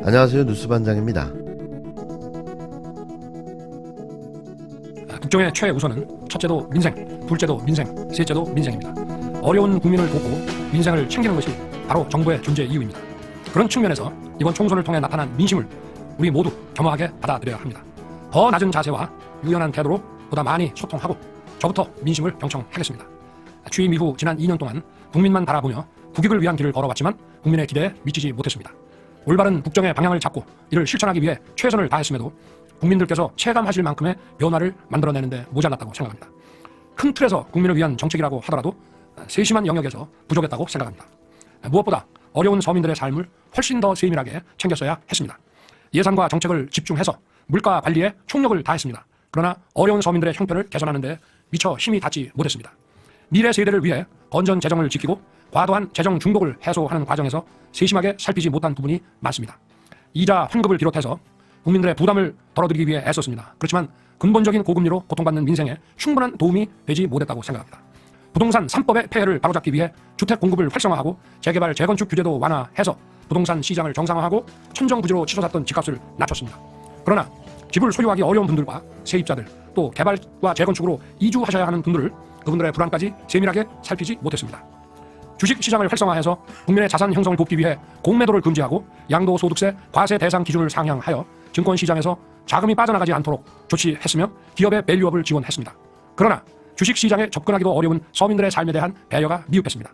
안녕하세요. 뉴스반장입니다. 국정의 최우선은 첫째도 민생, 둘째도 민생, 셋째도 민생입니다. 어려운 국민을 돕고 민생을 챙기는 것이 바로 정부의 존재 이유입니다. 그런 측면에서 이번 총선을 통해 나타난 민심을 우리 모두 겸허하게 받아들여야 합니다. 더 낮은 자세와 유연한 태도로 보다 많이 소통하고 저부터 민심을 경청하겠습니다. 취임 이후 지난 2년 동안 국민만 바라보며 국익을 위한 길을 걸어왔지만 국민의 기대에 미치지 못했습니다. 올바른 국정의 방향을 잡고 이를 실천하기 위해 최선을 다했음에도 국민들께서 체감하실 만큼의 변화를 만들어내는데 모자랐다고 생각합니다. 큰 틀에서 국민을 위한 정책이라고 하더라도 세심한 영역에서 부족했다고 생각합니다. 무엇보다 어려운 서민들의 삶을 훨씬 더 세밀하게 챙겼어야 했습니다. 예산과 정책을 집중해서 물가 관리에 총력을 다했습니다. 그러나 어려운 서민들의 형편을 개선하는 데 미처 힘이 닿지 못했습니다. 미래 세대를 위해 건전 재정을 지키고 과도한 재정 중독을 해소하는 과정에서 세심하게 살피지 못한 부분이 많습니다. 이자 환급을 비롯해서 국민들의 부담을 덜어드리기 위해 애썼습니다. 그렇지만 근본적인 고금리로 고통받는 민생에 충분한 도움이 되지 못했다고 생각합니다. 부동산 3법의 폐해를 바로잡기 위해 주택 공급을 활성화하고 재개발 재건축 규제도 완화해서 부동산 시장을 정상화하고 천정부지로 치솟았던 집값을 낮췄습니다. 그러나 집을 소유하기 어려운 분들과 세입자들, 또 개발과 재건축으로 이주하셔야 하는 그분들의 불안까지 세밀하게 살피지 못했습니다. 주식시장을 활성화해서 국민의 자산 형성을 돕기 위해 공매도를 금지하고 양도소득세 과세 대상 기준을 상향하여 증권시장에서 자금이 빠져나가지 않도록 조치했으며 기업의 밸류업을 지원했습니다. 그러나 주식시장에 접근하기도 어려운 서민들의 삶에 대한 배려가 미흡했습니다.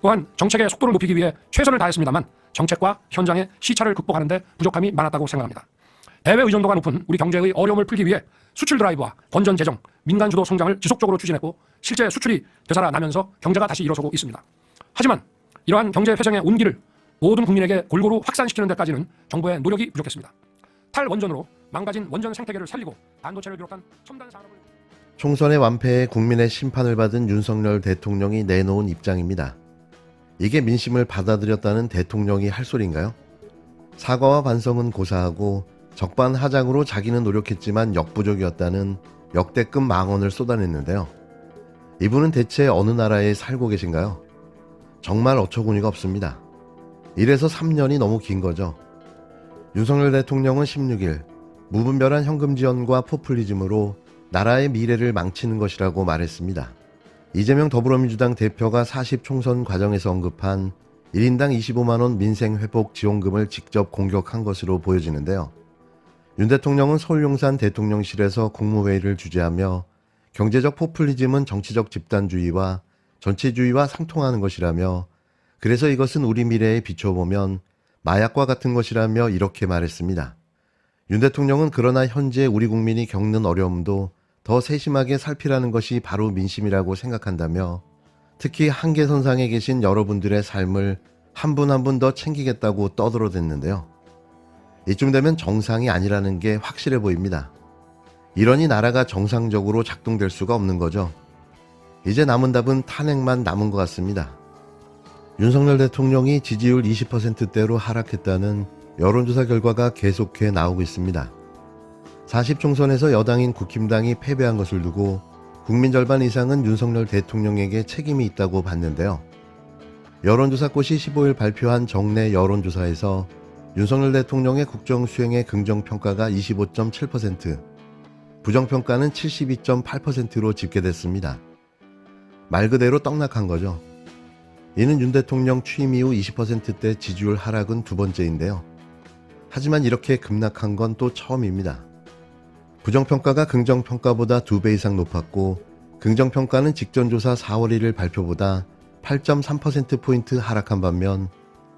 또한 정책의 속도를 높이기 위해 최선을 다했습니다만 정책과 현장의 시차를 극복하는 데 부족함이 많았다고 생각합니다. 대외 의존도가 높은 우리 경제의 어려움을 풀기 위해 수출 드라이브와 건전 재정, 민간 주도 성장을 지속적으로 추진했고 실제 수출이 되살아나면서 경제가 다시 일어서고 있습니다. 하지만 이러한 경제 회생의 온기를 모든 국민에게 골고루 확산시키는 데까지는 정부의 노력이 부족했습니다. 탈원전으로 망가진 원전 생태계를 살리고 반도체를 비롯한 첨단 산업을 총선의 완패에 국민의 심판을 받은 윤석열 대통령이 내놓은 입장입니다. 이게 민심을 받아들였다는 대통령이 할 소리인가요? 사과와 반성은 고사하고 적반하장으로 자기는 노력했지만 역부족이었다는 역대급 망언을 쏟아냈는데요. 이분은 대체 어느 나라에 살고 계신가요? 정말 어처구니가 없습니다. 이래서 3년이 너무 긴 거죠. 윤석열 대통령은 16일 무분별한 현금 지원과 포퓰리즘으로 나라의 미래를 망치는 것이라고 말했습니다. 이재명 더불어민주당 대표가 40 총선 과정에서 언급한 1인당 25만원 민생회복 지원금을 직접 공격한 것으로 보여지는데요. 윤 대통령은 서울 용산 대통령실에서 국무회의를 주재하며 경제적 포퓰리즘은 정치적 집단주의와 전체주의와 상통하는 것이라며 그래서 이것은 우리 미래에 비춰보면 마약과 같은 것이라며 이렇게 말했습니다. 윤 대통령은 그러나 현재 우리 국민이 겪는 어려움도 더 세심하게 살피라는 것이 바로 민심이라고 생각한다며 특히 한계선상에 계신 여러분들의 삶을 한 분 한 분 더 챙기겠다고 떠들어댔는데요. 이쯤 되면 정상이 아니라는 게 확실해 보입니다. 이러니 나라가 정상적으로 작동될 수가 없는 거죠. 이제 남은 답은 탄핵만 남은 것 같습니다. 윤석열 대통령이 지지율 20%대로 하락했다는 여론조사 결과가 계속해 나오고 있습니다. 40 총선에서 여당인 국힘당이 패배한 것을 두고 국민 절반 이상은 윤석열 대통령에게 책임이 있다고 봤는데요. 여론조사꽃이 15일 발표한 정례 여론조사에서 윤석열 대통령의 국정 수행의 긍정평가가 25.7%, 부정평가는 72.8%로 집계됐습니다. 말 그대로 떡락한 거죠. 이는 윤 대통령 취임 이후 20%대 지지율 하락은 두 번째인데요. 하지만 이렇게 급락한 건 또 처음입니다. 부정평가가 긍정평가보다 2배 이상 높았고 긍정평가는 직전조사 4월 1일 발표보다 8.3%포인트 하락한 반면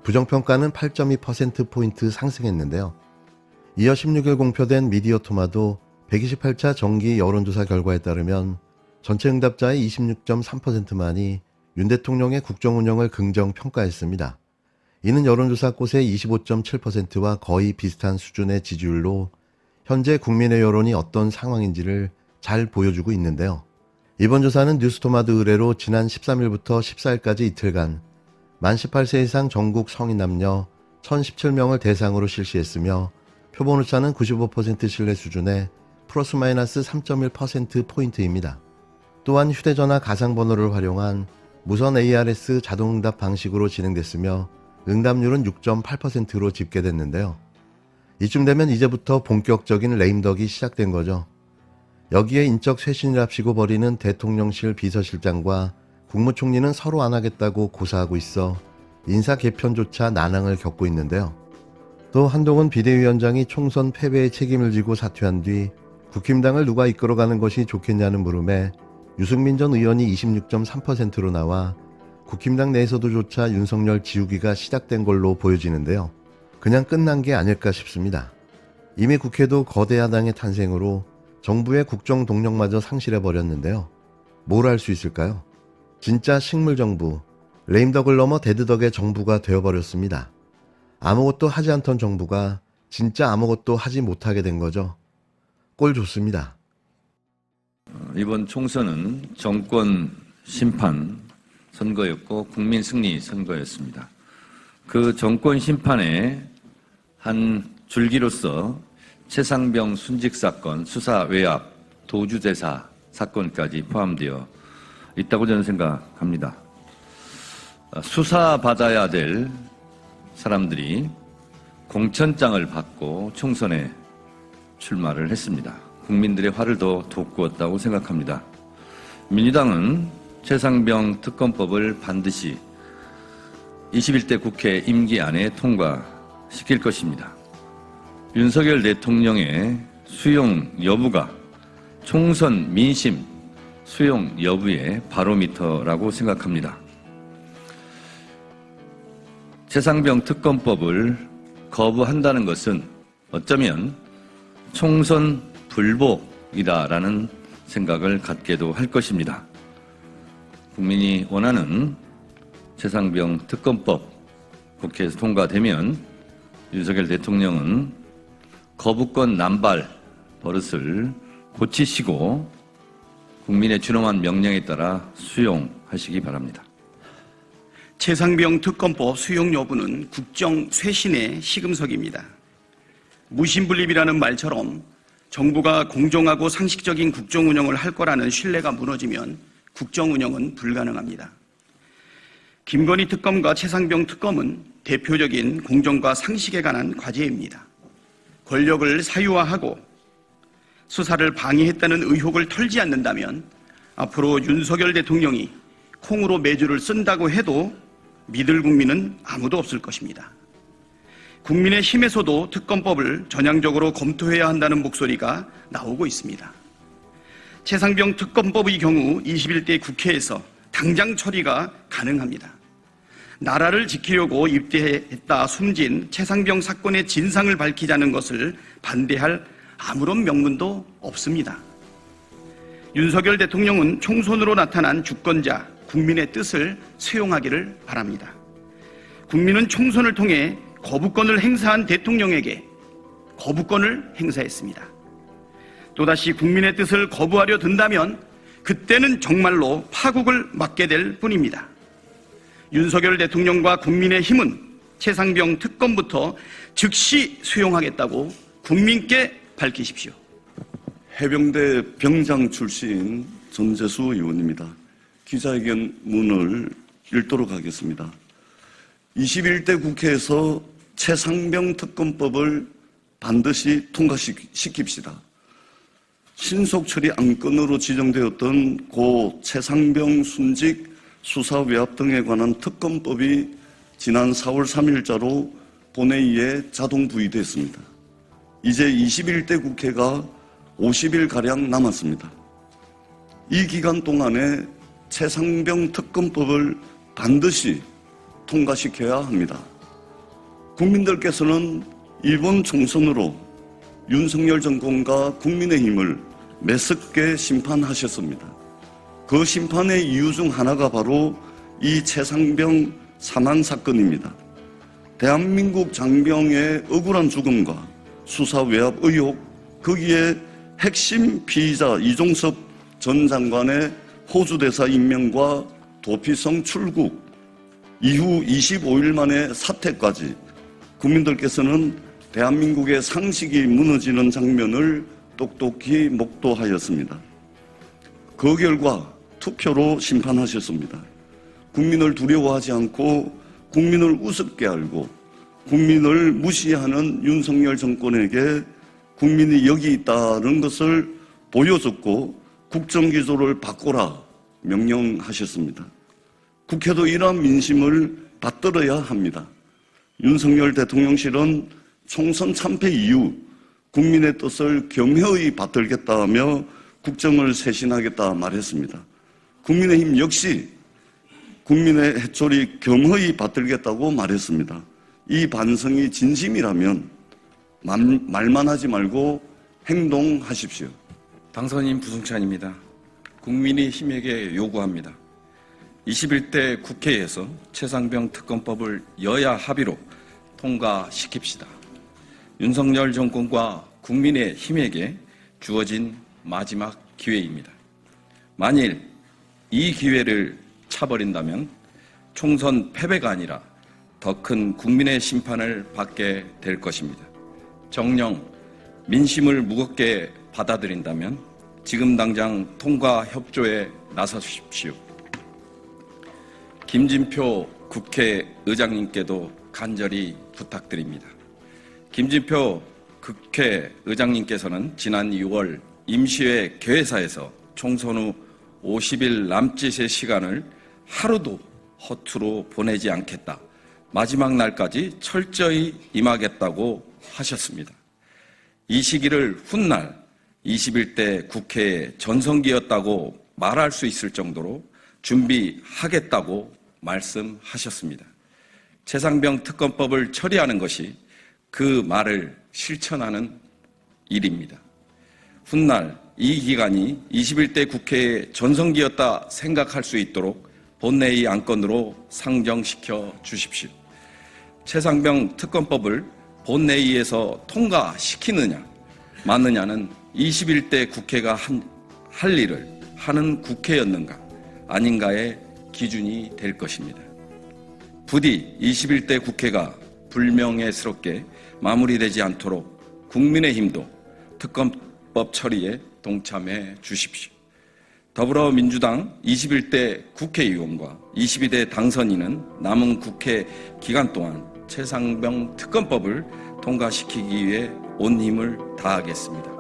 부정평가는 8.2%포인트 상승했는데요. 이어 16일 공표된 미디어토마도 128차 정기 여론조사 결과에 따르면 전체 응답자의 26.3%만이 윤 대통령의 국정운영을 긍정평가했습니다. 이는 여론조사꽃의 25.7%와 거의 비슷한 수준의 지지율로 현재 국민의 여론이 어떤 상황인지를 잘 보여주고 있는데요. 이번 조사는 뉴스토마드 의뢰로 지난 13일부터 14일까지 이틀간 만 18세 이상 전국 성인 남녀 1017명을 대상으로 실시했으며 표본 오차는 95% 신뢰 수준의 플러스 마이너스 3.1%포인트입니다. 또한 휴대전화 가상번호를 활용한 무선 ARS 자동응답 방식으로 진행됐으며 응답률은 6.8%로 집계됐는데요. 이쯤 되면 이제부터 본격적인 레임덕이 시작된 거죠. 여기에 인적 쇄신이랍시고 벌이는 대통령실 비서실장과 국무총리는 서로 안 하겠다고 고사하고 있어 인사 개편조차 난항을 겪고 있는데요. 또 한동훈 비대위원장이 총선 패배의 책임을 지고 사퇴한 뒤 국힘당을 누가 이끌어가는 것이 좋겠냐는 물음에 유승민 전 의원이 26.3%로 나와 국힘당 내에서도조차 윤석열 지우기가 시작된 걸로 보여지는데요. 그냥 끝난 게 아닐까 싶습니다. 이미 국회도 거대 야당의 탄생으로 정부의 국정 동력마저 상실해버렸는데요. 뭘 할 수 있을까요? 진짜 식물정부, 레임덕을 넘어 데드덕의 정부가 되어버렸습니다. 아무것도 하지 않던 정부가 진짜 아무것도 하지 못하게 된 거죠. 꼴 좋습니다. 이번 총선은 정권 심판 선거였고 국민 승리 선거였습니다. 그 정권 심판의 한 줄기로서 최상병 순직 사건, 수사 외압, 도주대사 사건까지 포함되어 있다고 저는 생각합니다. 수사받아야 될 사람들이 공천장을 받고 총선에 출마를 했습니다. 국민들의 화를 더 돋구었다고 생각합니다. 민주당은 최상병 특검법을 반드시 21대 국회 임기 안에 통과시킬 것입니다. 윤석열 대통령의 수용 여부가 총선 민심 수용 여부의 바로미터라고 생각합니다. 최상병 특검법을 거부한다는 것은 어쩌면 총선 불복이다라는 생각을 갖게도 할 것입니다. 국민이 원하는 최상병 특검법 국회에서 통과되면 윤석열 대통령은 거부권 남발 버릇을 고치시고 국민의 준엄한 명령에 따라 수용하시기 바랍니다. 최상병 특검법 수용 여부는 국정 쇄신의 시금석입니다. 무신분립이라는 말처럼 정부가 공정하고 상식적인 국정 운영을 할 거라는 신뢰가 무너지면 국정 운영은 불가능합니다. 김건희 특검과 최상병 특검은 대표적인 공정과 상식에 관한 과제입니다. 권력을 사유화하고 수사를 방해했다는 의혹을 털지 않는다면 앞으로 윤석열 대통령이 콩으로 매주를 쓴다고 해도 믿을 국민은 아무도 없을 것입니다. 국민의 힘에서도 특검법을 전향적으로 검토해야 한다는 목소리가 나오고 있습니다. 최상병 특검법의 경우 21대 국회에서 당장 처리가 가능합니다. 나라를 지키려고 입대했다 숨진 최상병 사건의 진상을 밝히자는 것을 반대할 아무런 명분도 없습니다. 윤석열 대통령은 총선으로 나타난 주권자, 국민의 뜻을 수용하기를 바랍니다. 국민은 총선을 통해 거부권을 행사한 대통령에게 거부권을 행사했습니다. 또다시 국민의 뜻을 거부하려 든다면 그때는 정말로 파국을 맞게 될 뿐입니다. 윤석열 대통령과 국민의힘은 최상병 특검부터 즉시 수용하겠다고 국민께 밝히십시오. 해병대 병장 출신 전재수 의원입니다. 기자회견 문을 읽도록 하겠습니다. 21대 국회에서 최상병 특검법을 반드시 통과시킵시다. 신속 처리 안건으로 지정되었던 고 최상병 순직 수사 외압 등에 관한 특검법이 지난 4월 3일자로 본회의에 자동 부의됐습니다. 이제 21대 국회가 50일가량 남았습니다. 이 기간 동안에 최상병 특검법을 반드시 통과시켜야 합니다. 국민들께서는 이번 총선으로 윤석열 정권과 국민의힘을 매섭게 심판하셨습니다. 그 심판의 이유 중 하나가 바로 이 최상병 사망 사건입니다. 대한민국 장병의 억울한 죽음과 수사 외압 의혹, 거기에 핵심 피의자 이종섭 전 장관의 호주 대사 임명과 도피성 출국, 이후 25일 만에 사퇴까지 국민들께서는 대한민국의 상식이 무너지는 장면을 똑똑히 목도하였습니다. 그 결과 투표로 심판하셨습니다. 국민을 두려워하지 않고 국민을 우습게 알고 국민을 무시하는 윤석열 정권에게 국민이 여기 있다는 것을 보여줬고 국정기조를 바꾸라 명령하셨습니다. 국회도 이러한 민심을 받들어야 합니다. 윤석열 대통령실은 총선 참패 이후 국민의 뜻을 겸허히 받들겠다며 국정을 쇄신하겠다 말했습니다. 국민의힘 역시 국민의 해초리 겸허히 받들겠다고 말했습니다. 이 반성이 진심이라면 말만 하지 말고 행동하십시오. 당선인 부승찬입니다. 국민의힘에게 요구합니다. 21대 국회에서 최상병 특검법을 여야 합의로 통과시킵시다. 윤석열 정권과 국민의힘에게 주어진 마지막 기회입니다. 만일 이 기회를 차버린다면 총선 패배가 아니라 더 큰 국민의 심판을 받게 될 것입니다. 정녕 민심을 무겁게 받아들인다면 지금 당장 통과 협조에 나서십시오. 김진표 국회의장님께도 간절히 부탁드립니다. 김진표 국회의장님께서는 지난 6월 임시회 개회사에서 총선 후 50일 남짓의 시간을 하루도 허투루 보내지 않겠다. 마지막 날까지 철저히 임하겠다고 하셨습니다. 이 시기를 훗날 21대 국회의 전성기였다고 말할 수 있을 정도로 준비하겠다고 말씀하셨습니다. 최상병 특검법을 처리하는 것이 그 말을 실천하는 일입니다. 훗날 이 기간이 21대 국회의 전성기였다 생각할 수 있도록 본회의 안건으로 상정시켜 주십시오. 최상병 특검법을 본회의에서 통과시키느냐 마느냐는 21대 국회가 할 일을 하는 국회였는가 아닌가의 기준이 될 것입니다. 부디 21대 국회가 불명예스럽게 마무리되지 않도록 국민의힘도 특검법 처리에 동참해 주십시오. 더불어민주당 21대 국회의원과 22대 당선인은 남은 국회 기간 동안 최상병 특검법을 통과시키기 위해 온 힘을 다하겠습니다.